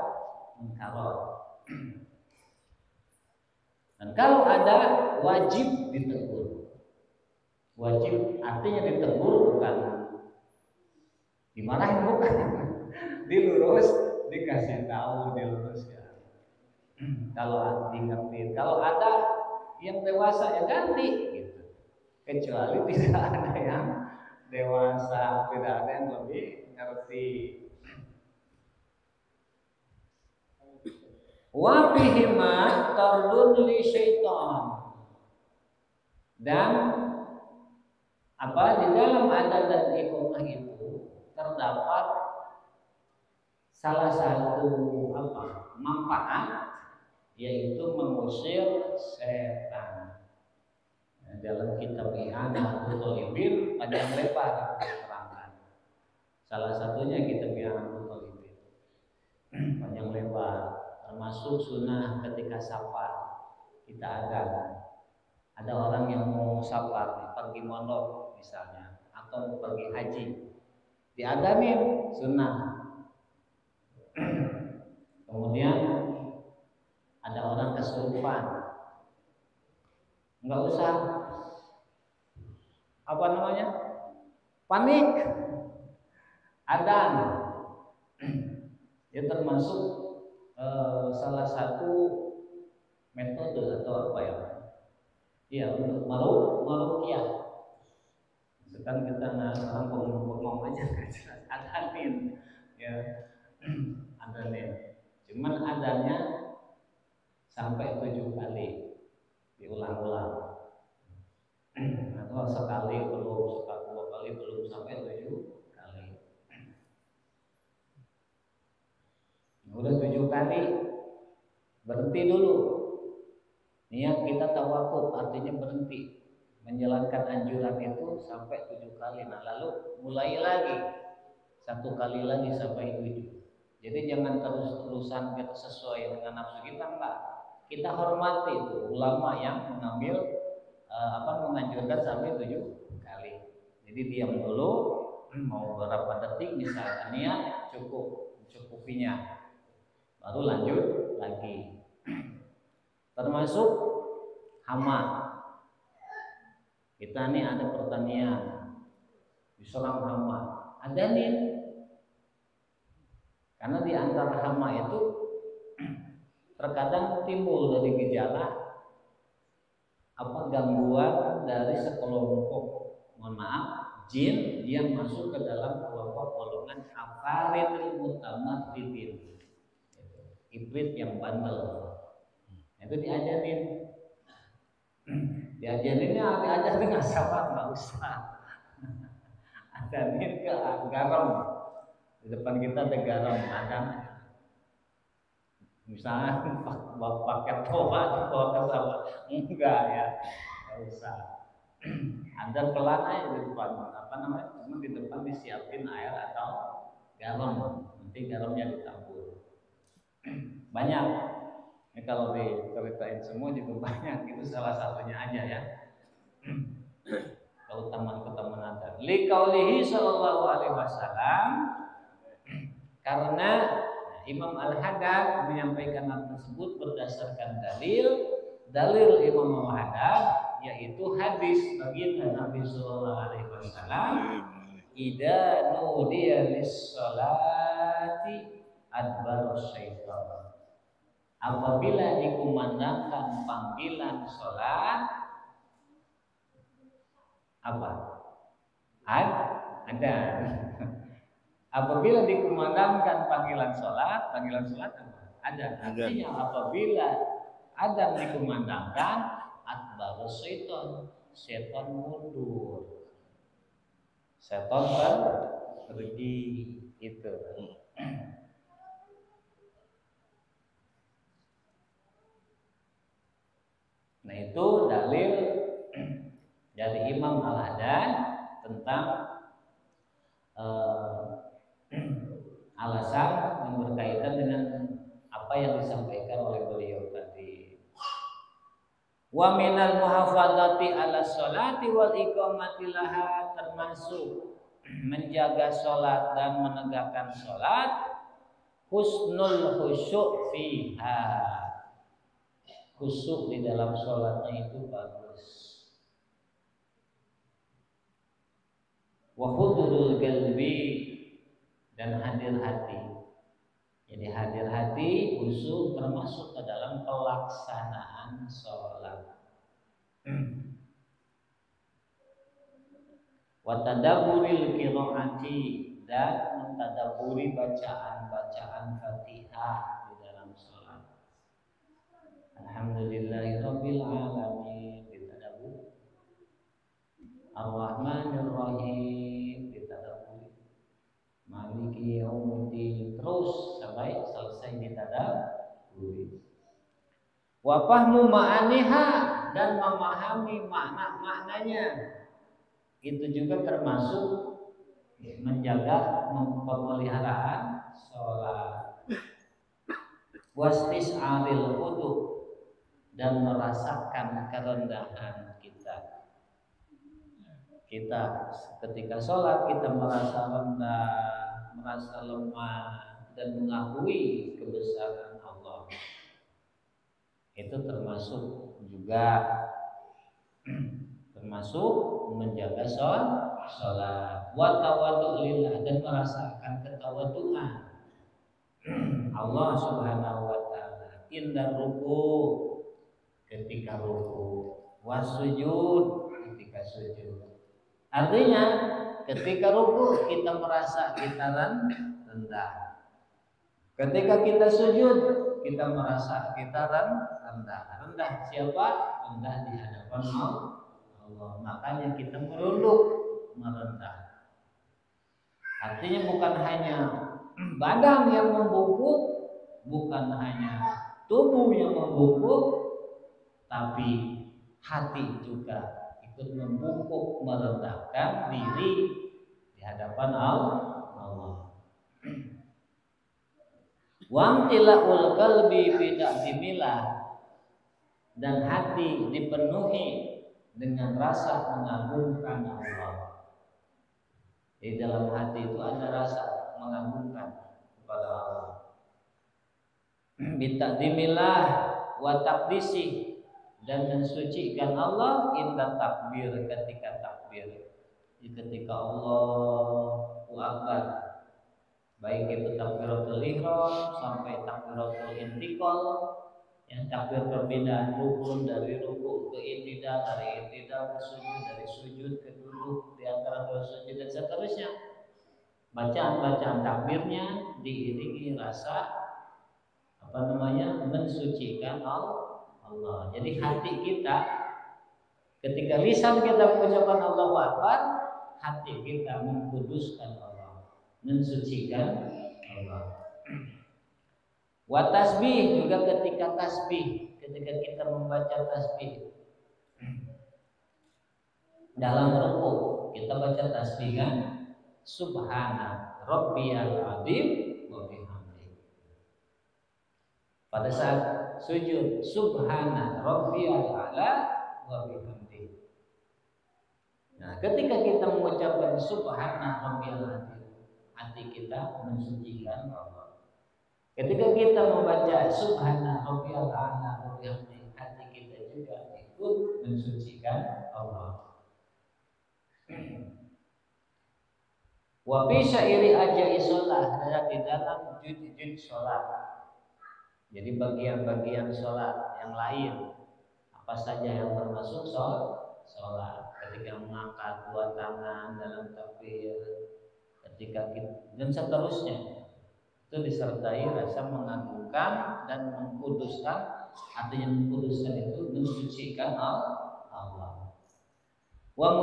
Speaker 3: Dan kalau ada wajib ditegur. Wajib artinya ditegur bukan dimarahin, bukan. Dilurus, dikasih tahu, diluruskan. Kalau diingetin, kalau ada yang dewasa ya ganti gitu. Kecuali tidak ada yang dewasa, tidak ada yang lebih ngerti. Wa bihima tardun li syaitan. Dan di dalam adzan dan iqamah itu terdapat salah satu manfaat, yaitu mengusir setan. Dalam kitab I'anatul Thalibin panjang lebar terangkan. Salah satunya kitab I'anatul Thalibin panjang lebar, termasuk sunnah ketika safar kita ada orang yang mau safar pergi mondok misalnya atau pergi haji, diadamin sunnah. Kemudian ada orang kesurupan, nggak usah panik, adzan. Ya termasuk salah satu metode atau untuk maruqyah. Sekarang kita orang ngomong aja nggak jelas, adanin ya. Adanin, cuman adanya sampai 7 kali diulang-ulang, atau sekali belum, 2 kali belum, sampai 7 kali. Udah 7 kali berhenti dulu, niat kita tawakuf, artinya berhenti menjalankan anjuran itu sampai 7 kali. Nah lalu mulai lagi 1 kali lagi sampai 7. Jadi jangan terus-terusan kita sesuai dengan nafsu kita, enggak. Kita hormati itu ulama yang mengambil menganjurkan sampai 7 kali. Jadi diam dulu, mau berapa detik misalnya, niat cukupinya, baru lanjut lagi. Termasuk hama. Kita nih ada pertanian, diserang hama, adanin. Karena di antara hama itu terkadang timbul dari gejala gangguan dari sekelompok, jin yang masuk ke dalam kelompok golongan afaritul mutamarridin, iblis yang bandel. Itu diajarin, diajar dengan sabar, nggak usah. Ajarin ke garam. Di depan kita ada garam, ada Misalnya pakai toa dibawa ke sawah, enggak ya, nggak usah. Ada pelan aja di depan, apa namanya? Cuma di depan disiapin air atau garam, nanti garamnya ditabur. Banyak. Ini kalau diceritain semua juga banyak, itu salah satunya aja ya. Keutamaan-keutamaan ada. Liqaulihi sallallahu alaihi wasallam, karena Imam Al-Haddad menyampaikan hal tersebut berdasarkan dalil Imam Al-Haddad, yaitu hadis baginda Nabi sallallahu alaihi wasallam, idza nudiya lis-sholati adbarus syaitan. Apabila dikumandangkan panggilan sholat, apa? Ada. Apabila dikumandangkan panggilan sholat apa? Ada. Artinya apabila adzan dikumandangkan, adbarus syaitan, setan mundur, setan pergi, itu. Nah itu dalil dari Imam Al-Haddad tentang alasan yang berkaitan dengan apa yang disampaikan oleh beliau tadi. Wa minal muhafadzati ala sholati wal iqamati laha, termasuk menjaga sholat dan menegakkan sholat, husnul khusyuk fiha, khusyuk di dalam sholatnya itu bagus. Wa hudurul qalbi, dan hadir hati. Jadi hadir hati, khusyuk termasuk ke dalam pelaksanaan sholat. Wa tadaburil qiraati, dan mentadaburi bacaan-bacaan Fatihah di dalam sholat. Alhamdulillahirabbil alamin, ditadabur. Ar-Rahmanir Rahim, ditadabur. Maliki yaumiddin, terus sampai selesai ditadabur. Wa fahmu ma'aniha, dan memahami makna-maknanya, itu juga termasuk menjaga pemeliharaan sholat. Wastis'aril wudu, dan merasakan kerendahan kita. Kita ketika sholat kita merasa rendah, merasa lemah, dan mengakui kebesaran Allah. Itu termasuk juga menjaga sholat. Wa tawaddu lillah, dan merasakan ketawaduan Allah Subhanahu wa taala. Inda ruku, ketika ruku, wasujud, ketika sujud. Artinya ketika ruku kita merasa kita rendah. Ketika kita sujud kita merasa kita rendah. Rendah siapa? Rendah di hadapan Allah. Makanya kita merunduk, merendah. Artinya bukan hanya badan yang membungkuk, bukan hanya tubuh yang membungkuk, tapi hati juga ikut membungkuk, merendahkan diri di hadapan Allah. Wamtilaul qalbi bid'atimilah, dan hati dipenuhi dengan rasa mengagungkan Allah. Di dalam hati itu ada rasa mengagungkan kepada Allah. Bita'dimillah wa taqdisi, dan mensucikan Allah inda takbir, ketika takbir. Ketika Allahu Akbar, baik itu takbiratul ihram sampai takbiratul intiqal, yang takbir perpindahan rukun dari ruku ke intidal, dari intidal ke sujud, dari sujud ke duduk, di antara dua sujud dan seterusnya. Bacaan-bacaan takbirnya diiringi rasa mensucikan Allah. Jadi hati kita, ketika lisan kita mengucapkan Allahu Akbar, hati kita mengkuduskan Allah, mensucikan Allah. Wa tasbih juga ketika tasbih, ketika kita membaca tasbih. Dalam rukuk kita baca tasbih kan? Subhana rabbiyal azim wa bihamdi. Pada saat sujud, subhana rabbiyal a'la wa bihamdi. Nah, ketika kita mengucapkan subhana rabbiyal azim, hati kita mensucikan Allah. Ketika kita membaca subhana rabbiyal a'la wa bihamdi, hati kita juga ikut mensucikan Allah. Wa fi syairi ajai sholat, ada di dalam juz-juz sholat. Jadi bagian-bagian sholat yang lain apa saja yang termasuk sholat. Ketika mengangkat dua tangan dalam takbir, ketika kita, dan seterusnya itu disertai rasa mengagungkan dan mengkuduskan. Artinya mengkuduskan itu mensucikan Allah. Wa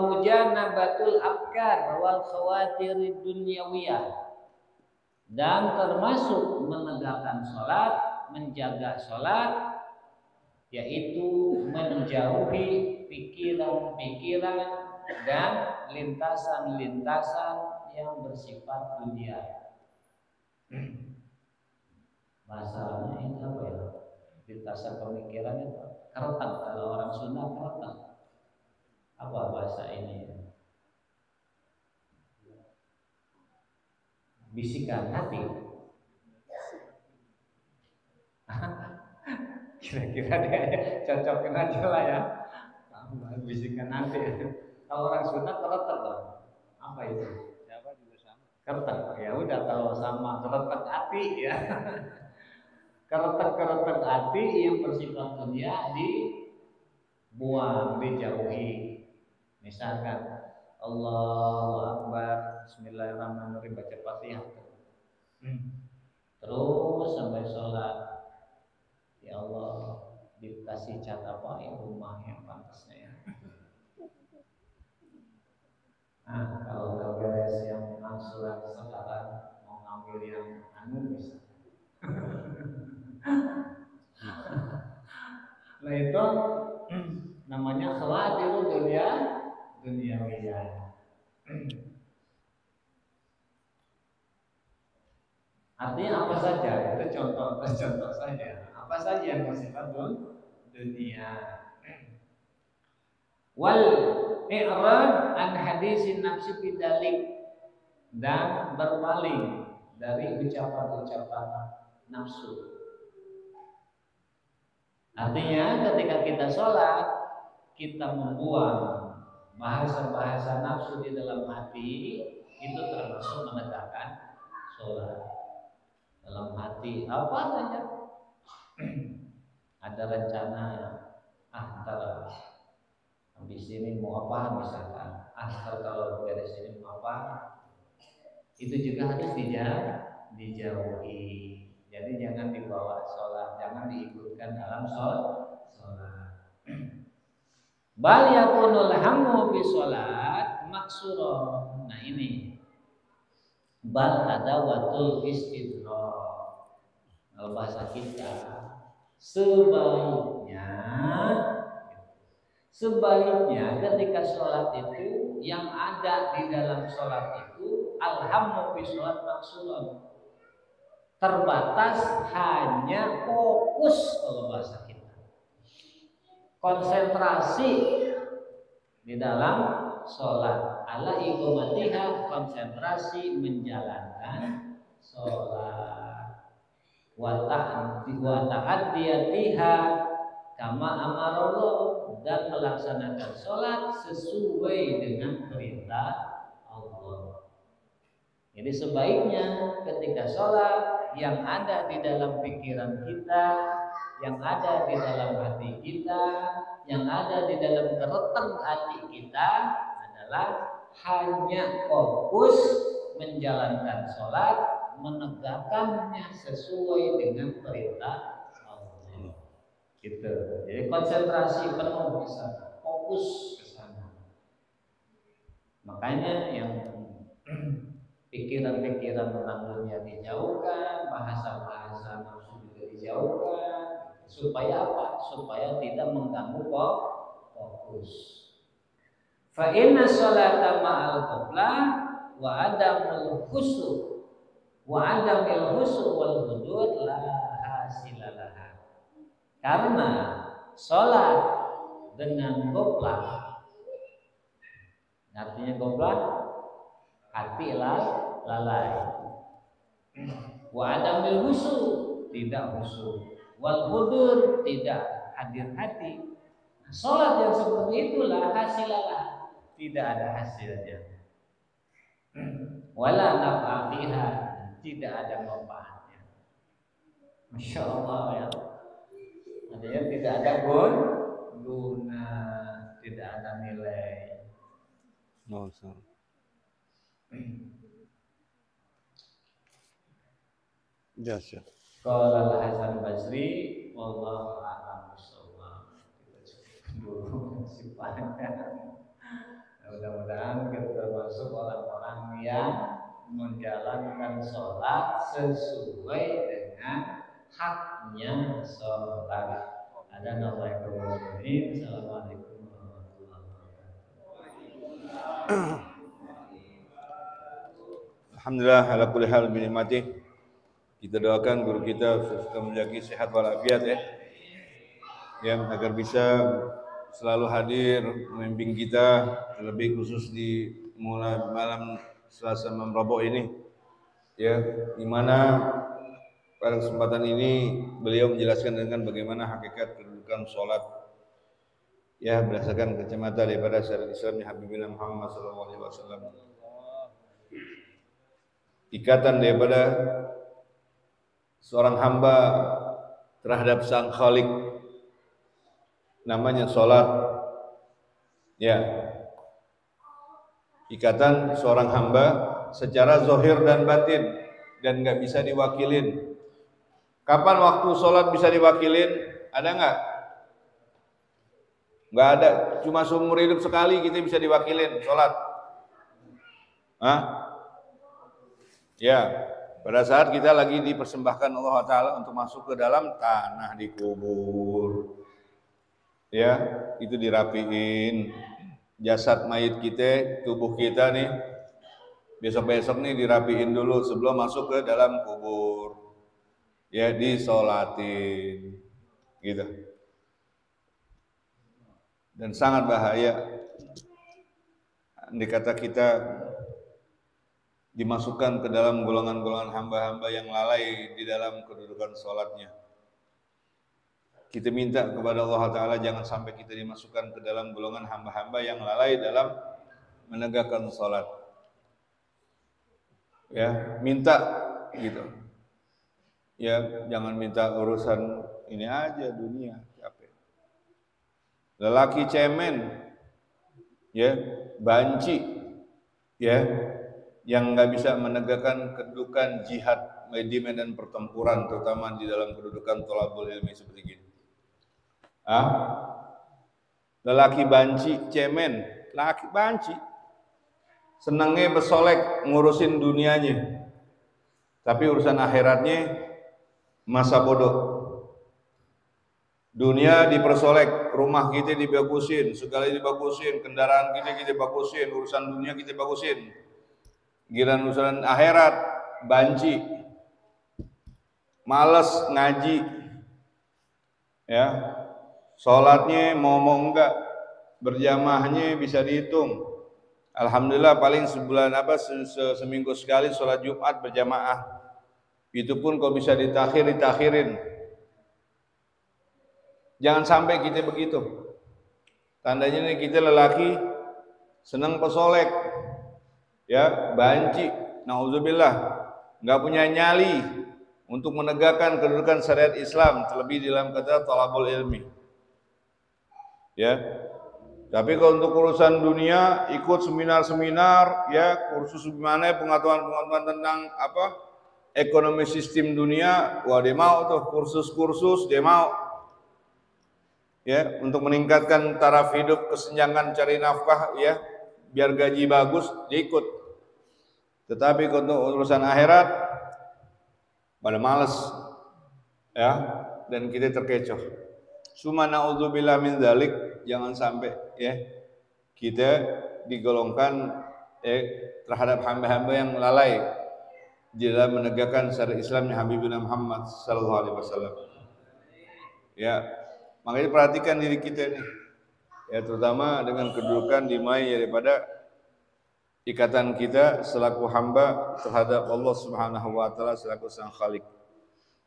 Speaker 3: mujanabatul afkar wal khawatir dunyawiyah, dan termasuk menegakkan sholat, menjaga sholat, yaitu menjauhi pikiran-pikiran dan lintasan-lintasan yang bersifat dunia. Masalahnya itu apa ya? Lintasan pemikiran itu keretak, kalau orang Sunda keretak. Apa bahasa ini? Bisikan hati. Kira-kira dia cocokin aja lah ya. Bisikan hati. Kalau orang Sunda keretak loh. Apa itu? Siapa juga sama. Keretak. Ya udah, kalau sama keretak hati ya. Keretak hati yang bersifat dunia dibuang, dijauhi. Misalkan Allahu Akbar, Bismillahirrahmanirrahim, baca Fatihah. Terus sampai sholat, ya Allah dikasih cat apa ya rumah yang pantasnya ya. Nah, kalau udah beres yang angsuran sekarang mau ngambil yang bisa. Nah itu namanya khawatir duniawiyah. Artinya apa saja? Itu contoh saja. Apa saja yang bersifat dunia. Wal i'rad an hadisin nafsi bidalik, dan berpaling dari ucapan-ucapan nafsu. Artinya ketika kita sholat, kita membuang bahasa-bahasa nafsu di dalam hati, itu termasuk menegakkan sholat. Dalam hati apa saja ada rencana, ntar habis ini mau apa misalkan, ntar kalau beres ini mau apa, itu juga harus dijauhi. Jadi jangan dibawa sholat, jangan diikutkan dalam sholat. Bal yakunul hammu fi sholat maksurah. Nah ini bal adawatul istidrak. Kalau bahasa kita sebaiknya ketika sholat itu yang ada di dalam sholat itu alhammu fi sholat maksurah, terbatas hanya fokus. Kalau bahasa kita konsentrasi di dalam sholat, ala iqamatiha, konsentrasi menjalankan sholat, wa ta'addiyatiha kama amarallah, dan melaksanakan sholat sesuai dengan perintah Allah. Jadi sebaiknya ketika sholat, yang ada di dalam pikiran kita, yang ada di dalam hati kita, yang ada di dalam keretak hati kita adalah hanya fokus menjalankan sholat, menegakkannya sesuai dengan perintah Allah. Gitu. Jadi konsentrasi penuh ke sana, fokus ke sana. Makanya yang pikiran-pikiran tentang dunia dijauhkan, bahasa-bahasa nafsu juga dijauhkan. Supaya apa? Supaya tidak mengganggu fokus. Fa inna sholata ma'al qiblah wa adamul khusyu' wa adamul khusyu' wal hudud la hasilalaha. Karena sholat dengan qiblah, artinya qiblah hati lalai. Wa adamul khusyu', tidak khusyuk. Wal hudur, tidak hadir hati. Nah, sholat yang seperti itulah hasilalah, tidak ada hasilnya. Wala nafa fiha, tidak ada manfaatnya. Masya Allah ya. Artinya tidak ada guna, tidak ada nilai.
Speaker 2: No, sir. Ya, sir.
Speaker 3: Qala Hasan Basri, wallahu a'lam bishawab. Kita cukup dulu sifatnya. Mudah-mudahan kita termasuk orang-orang yang menjalankan sholat sesuai dengan haknya sholat. Ada nama yang bermuslim. Assalamualaikum warahmatullahi wabarakatuh.
Speaker 2: Alhamdulillah ala kulli hal bi nikmati. Kita doakan guru kita menjaga sehat walafiat ya. Yang agar bisa selalu hadir membimbing kita, terlebih khusus di mulai malam Selasa Rabu ini. Ya, di mana pada kesempatan ini beliau menjelaskan dengan bagaimana hakikat kedudukan sholat. Ya, berdasarkan kacamata daripada syariat Islamnya Habibina Muhammad SAW. Ikatan daripada seorang hamba terhadap Sang Khalik namanya sholat. Ya, ikatan seorang hamba secara zahir dan batin dan nggak bisa diwakilin. Kapan waktu sholat bisa diwakilin? Ada nggak? Nggak ada. Cuma seumur hidup sekali kita bisa diwakilin sholat. Hah? Ya. Pada saat kita lagi dipersembahkan Allah Ta'ala untuk masuk ke dalam tanah di kubur. Ya, itu dirapiin. Jasad mayit kita, tubuh kita nih, besok-besok nih dirapiin dulu sebelum masuk ke dalam kubur. Ya, disolatin. Gitu. Dan sangat bahaya. Andai kata kita dimasukkan ke dalam golongan-golongan hamba-hamba yang lalai di dalam kedudukan sholatnya. Kita minta kepada Allah Ta'ala jangan sampai kita dimasukkan ke dalam golongan hamba-hamba yang lalai dalam menegakkan sholat. Ya, minta gitu. Ya, jangan minta urusan ini aja dunia, capek. Lelaki cemen, ya, banci, ya, yang nggak bisa menegakkan kedudukan jihad di medan pertempuran, terutama di dalam kedudukan thalabul ilmi seperti gini. Lelaki banci, cemen, lelaki banci, senangnya bersolek ngurusin dunianya, tapi urusan akhiratnya masa bodoh. Dunia dipersolek, rumah kita dibagusin, segala dibagusin, kendaraan kita bagusin, urusan dunia kita bagusin. Giliran urusan akhirat banci, males ngaji, ya, sholatnya mau enggak, berjamaahnya bisa dihitung. Alhamdulillah paling sebulan seminggu sekali sholat Jumat berjamaah. Itu pun kalau bisa ditakhirin. Jangan sampai kita begitu. Tandanya nih kita lelaki senang pesolek. Ya, banci, nauzubillah, nggak punya nyali untuk menegakkan kedudukan syariat Islam, terlebih dalam kata thalabul ilmi. Ya, tapi kalau untuk urusan dunia, ikut seminar-seminar, ya, kursus gimana, pengetahuan tentang apa, ekonomi sistem dunia, wah dia mau tuh, kursus-kursus dia mau. Ya, untuk meningkatkan taraf hidup, kesenjangan cari nafkah, ya, biar gaji bagus, dia ikut. Tetapi untuk urusan akhirat pada males ya, dan kita terkecoh. Suma naudzubillah min dzalik, jangan sampai ya kita digolongkan terhadap hamba-hamba yang lalai di dalam menegakkan syariat Islamnya Habibuna Muhammad sallallahu alaihi wasallam. Ya, makanya perhatikan diri kita nih. Ya, terutama dengan kedudukan dimulai daripada ikatan kita selaku hamba terhadap Allah Subhanahu wa taala selaku Sang Khalik.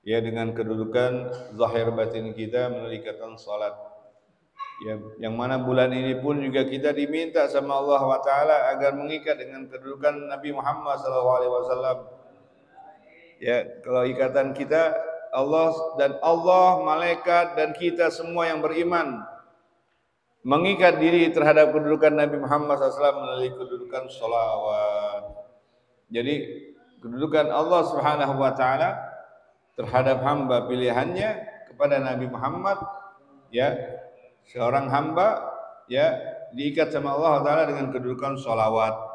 Speaker 2: Ya, dengan kedudukan zahir batin kita melalui ikatan salat. Ya, yang mana bulan ini pun juga kita diminta sama Allah wa taala agar mengikat dengan kedudukan Nabi Muhammad sallallahu alaihi wasallam. Ya, kalau ikatan kita Allah, malaikat dan kita semua yang beriman mengikat diri terhadap kedudukan Nabi Muhammad SAW melalui kedudukan sholawat. Jadi kedudukan Allah Subhanahu wa taala terhadap hamba pilihannya kepada Nabi Muhammad, ya, seorang hamba ya diikat sama Allah taala dengan kedudukan sholawat.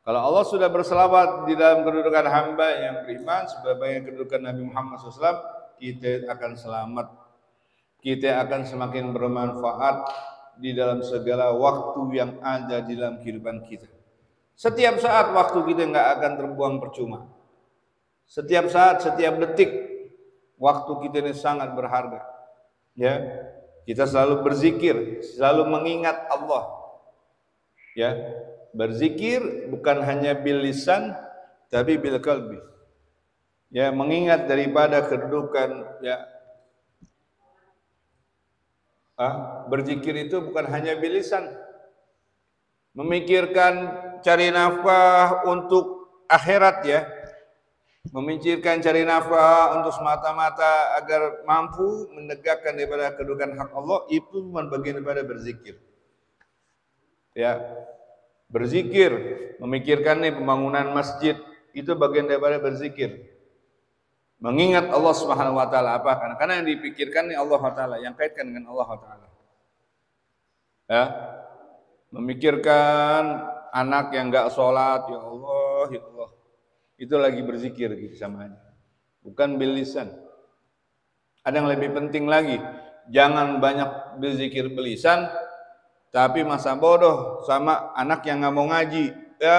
Speaker 2: Kalau Allah sudah berselawat di dalam kedudukan hamba yang beriman sebagaimana kedudukan Nabi Muhammad SAW, kita akan selamat. Kita akan semakin bermanfaat di dalam segala waktu yang ada di dalam kehidupan kita. Setiap saat waktu kita nggak akan terbuang percuma. Setiap saat, setiap detik waktu kita ini sangat berharga. Ya, kita selalu berzikir, selalu mengingat Allah. Ya, berzikir bukan hanya bil lisan tapi bil qalbi. Ya, mengingat daripada kedudukan ya. Berzikir itu bukan hanya bil lisan. Memikirkan cari nafkah untuk akhirat ya. Memikirkan cari nafkah untuk semata-mata agar mampu menegakkan daripada kedudukan hak Allah, itu bukan bagian daripada berzikir. Ya, berzikir, memikirkan nih pembangunan masjid, itu bagian daripada berzikir. Mengingat Allah Subhanahu wa taala apa? Karena yang dipikirkan nih Allah taala, yang kaitkan dengan Allah taala. Ya. Memikirkan anak yang enggak sholat, ya Allah, ya Allah. Itu lagi berzikir gitu samanya. Bukan bil lisan. Ada yang lebih penting lagi, jangan banyak berzikir bil lisan, tapi masa bodoh sama anak yang nggak mau ngaji, ya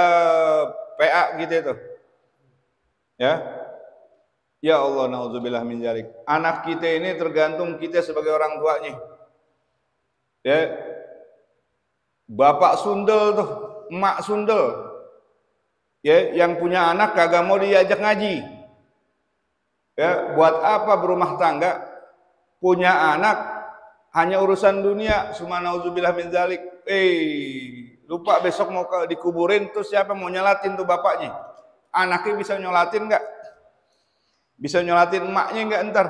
Speaker 2: PA gitu itu, ya Allah, naudzubillah min dzalik. Anak kita ini tergantung kita sebagai orang tuanya, ya, bapak sundel tuh, emak sundel, ya, yang punya anak kagak mau diajak ngaji, ya, buat apa berumah tangga, punya anak hanya urusan dunia, subhanallah min dzalik. Lupa besok mau dikuburin, terus siapa mau nyolatin tuh bapaknya? Anaknya bisa nyolatin enggak? Bisa nyolatin emaknya enggak ntar?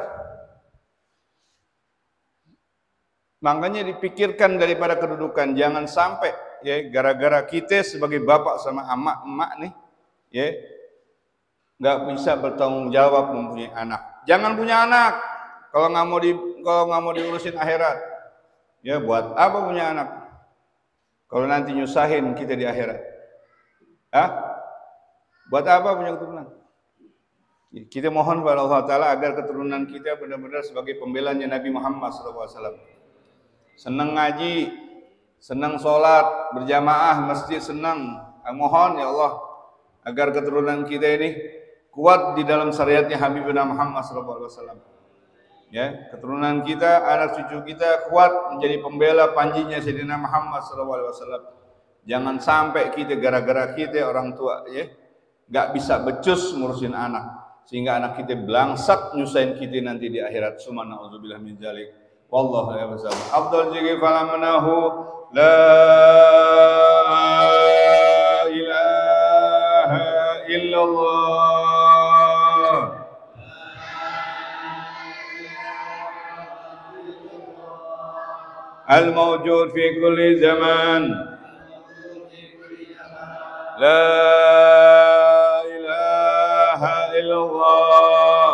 Speaker 2: Makanya dipikirkan daripada kedudukan, jangan sampai ya gara-gara kita sebagai bapak sama emak nih, ya, enggak bisa bertanggung jawab mempunyai anak. Jangan punya anak kalau nggak mau diurusin akhirat. Ya, buat apa punya anak kalau nanti nyusahin kita di akhirat? Buat apa punya keturunan? Kita mohon kepada Allah Ta'ala agar keturunan kita benar-benar sebagai pembelanya Nabi Muhammad SAW. Senang ngaji, senang sholat, berjamaah, masjid senang. Mohon ya Allah agar keturunan kita ini kuat di dalam syariatnya Habibuna Muhammad SAW. Ya, keturunan kita, anak cucu kita kuat menjadi pembela panjinya Sayyidina Muhammad SAW. Jangan sampai kita gara-gara kita orang tua ya nggak bisa becus ngurusin anak, sehingga anak kita belangsak nyusahin kita nanti di akhirat. Subhanallah min dzalik. Wallahu a'lam. Afdal zikri falamnahu la ilaha illallah. Al-mawjud fi kulli zaman. La ilaha illallah.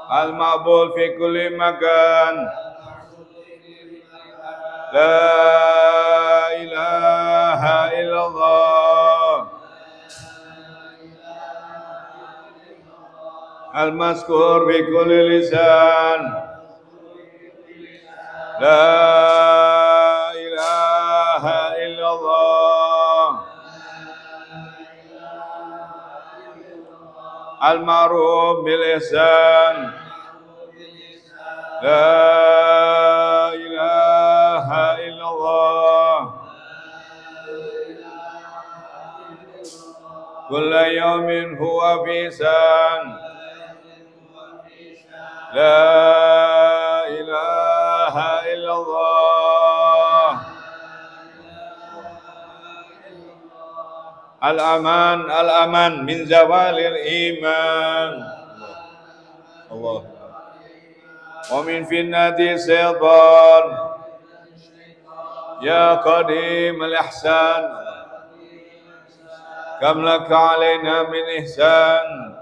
Speaker 2: Al-ma'bud fi kulli makan. La ilaha إلا الله المذكور بكل لسان لا إله إلا الله المعروف بالإحسان لا إله إلا الله كل يوم هو في شان لا إله إلا الله الأمان الأمان من زوال الإيمان الله ومن فتنة الشيطان يا قديم الإحسان كم لك علينا من إحسان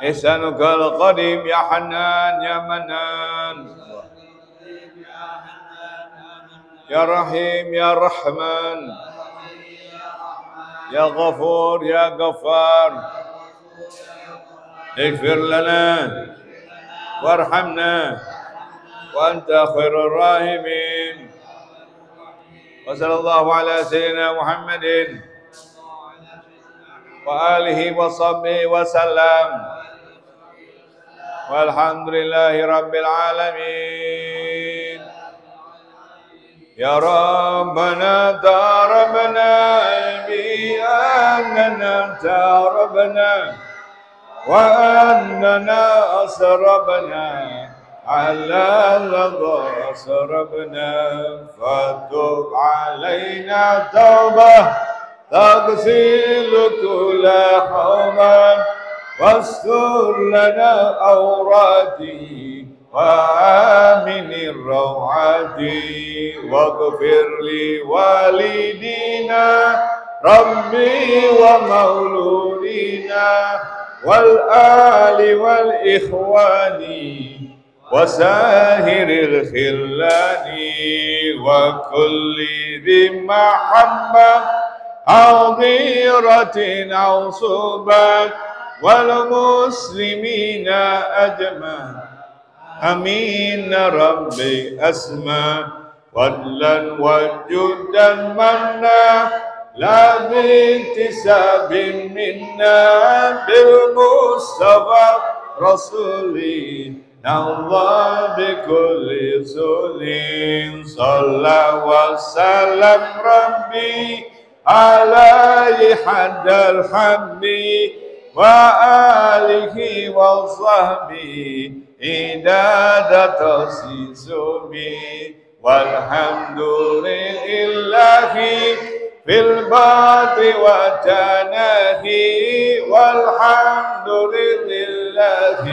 Speaker 2: إحسانك القديم يا حنان يا منان يا رحيم يا رحمن يا غفور يا غفار اغفر لنا وارحمنا وأنت خير الراحمين وصلى الله على سيدنا محمد وآله وصحبه وسلم والحمد لله رب العالمين يا ربنا ضربنا بأننا تربنا وأننا أسربنا على الذي أسربنا فتب علينا توبة تغسل كل حوما واستر لنا أوراتي وآمن الروعات واغفر لوالدينا ربي ومولودينا والآل والإخوان وساهر الخلان وكل ذي محبة حاضرة أو صبا والمسلمين أجمع أمين ربي أسمى فضلا وجودا منا لا بانتساب منا بالمصطفى رسولي نوى بكل زول صلى وسلم ربي على حد الحب وآله وصحبه إداد تخصيص بي والحمد لله في الباطن والتناهي والحمد لله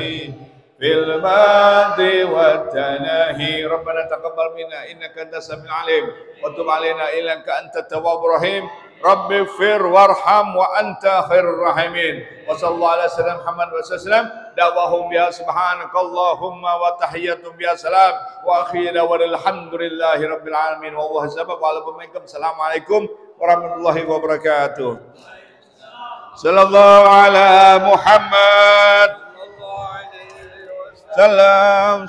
Speaker 2: في الماضي والتناهي ربنا تقبل منا إنك أنت السميع العليم وتب علينا إنك أنت التواب الرحيم رب اغفر وارحم وأنت خير الراحمين وصلى الله على سيدنا محمد وسلم دعواهم بها سبحانك اللهم وتحياتهم بها سلام وأخيرا والحمد لله رب العالمين والله سبب وعلى منكم السلام عليكم ورحمة الله وبركاته صلى الله على محمد سلام